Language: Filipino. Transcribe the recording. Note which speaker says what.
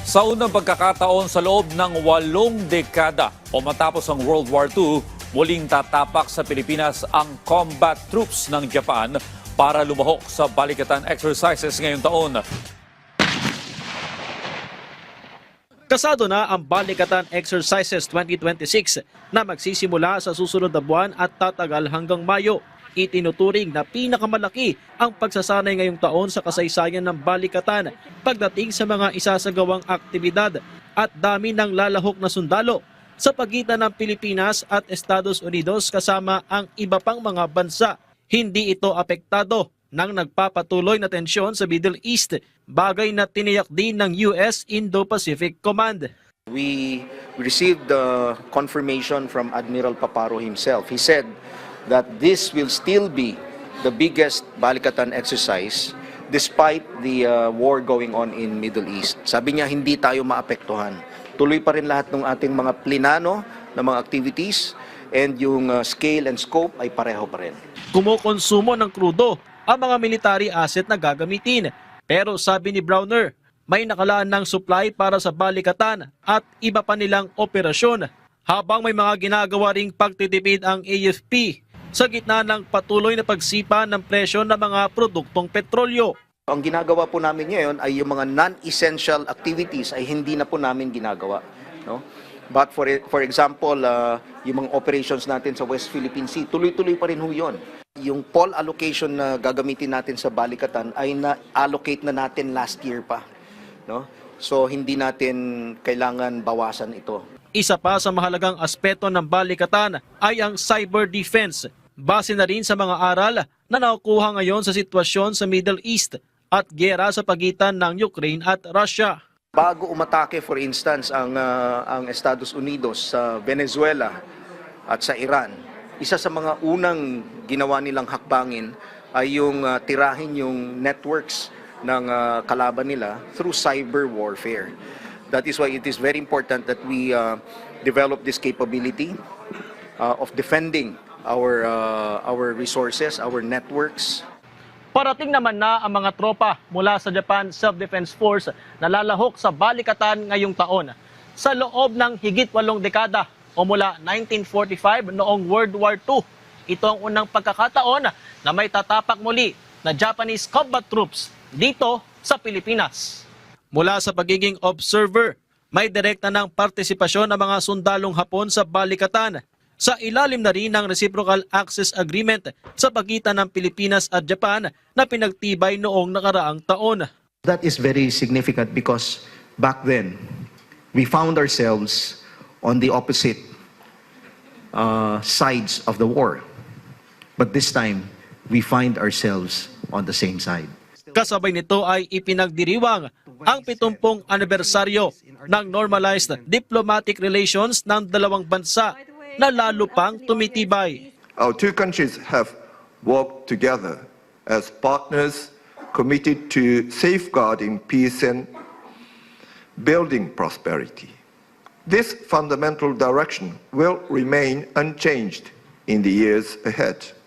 Speaker 1: Sa unang pagkakataon sa loob ng 8 dekada o matapos ang World War II, muling tatapak sa Pilipinas ang combat troops ng Japan para lumahok sa balikatan exercises ngayong taon.
Speaker 2: Kasado na ang Balikatan Exercises 2026 na magsisimula sa susunod na buwan at tatagal hanggang Mayo. Itinuturing na pinakamalaki ang pagsasanay ngayong taon sa kasaysayan ng balikatan pagdating sa mga isasagawang aktibidad at dami ng lalahok na sundalo sa pagitan ng Pilipinas at Estados Unidos kasama ang iba pang mga bansa. Hindi ito apektado ng nagpapatuloy na tensyon sa Middle East, bagay na tiniyak din ng US Indo-Pacific Command.
Speaker 3: We received the confirmation from Admiral Paparo himself. He said that this will still be the biggest balikatan exercise despite the war going on in Middle East. Sabi niya, hindi tayo maapektuhan. Tuloy pa rin lahat ng ating mga plinano na mga activities and yung scale and scope ay pareho pa rin.
Speaker 2: Kumukonsumo ng krudo ang mga military asset na gagamitin. Pero sabi ni Browner, may nakalaan ng supply para sa balikatan at iba pa nilang operasyon habang may mga ginagawa ring pagtitipid ang AFP sa gitna ng patuloy na pagsipa ng presyo ng mga produktong petrolyo.
Speaker 3: Ang ginagawa po namin ngayon ay yung mga non-essential activities ay hindi na po namin ginagawa. No? But for example, yung mga operations natin sa West Philippine Sea, tuloy-tuloy pa rin ho yun. Yung poll allocation na gagamitin natin sa balikatan ay na-allocate na natin last year pa. No? So hindi natin kailangan bawasan ito.
Speaker 2: Isa pa sa mahalagang aspeto ng balikatan ay ang cyber defense. Base na rin sa mga aral na nakukuha ngayon sa sitwasyon sa Middle East at giyera sa pagitan ng Ukraine at Russia.
Speaker 3: Bago umatake for instance ang Estados Unidos sa Venezuela at sa Iran, isa sa mga unang ginawa nilang hakbangin ay yung tirahin yung networks ng kalaban nila through cyber warfare. That is why it is very important that we develop this capability of defending our resources, our networks.
Speaker 2: Parating naman na ang mga tropa mula sa Japan Self-Defense Force na lalahok sa balikatan ngayong taon. Sa loob ng higit 8 dekada o mula 1945 noong World War II, ito ang unang pagkakataon na may tatapak muli na Japanese combat troops dito sa Pilipinas. Mula sa pagiging observer, may direkta ng partisipasyon ng mga sundalong Hapon sa balikatan. Sa ilalim na rin ng Reciprocal Access Agreement sa pagitan ng Pilipinas at Japan na pinagtibay noong nakaraang taon.
Speaker 3: That is very significant because back then, we found ourselves on the opposite sides of the war. But this time, we find ourselves on the same side.
Speaker 2: Kasabay nito ay ipinagdiriwang ang 70 anibersaryo ng normalized diplomatic relations ng dalawang bansa na lalo pang tumitibay.
Speaker 4: Our two countries have worked together as partners committed to safeguarding peace and building prosperity. This fundamental direction will remain unchanged in the years ahead.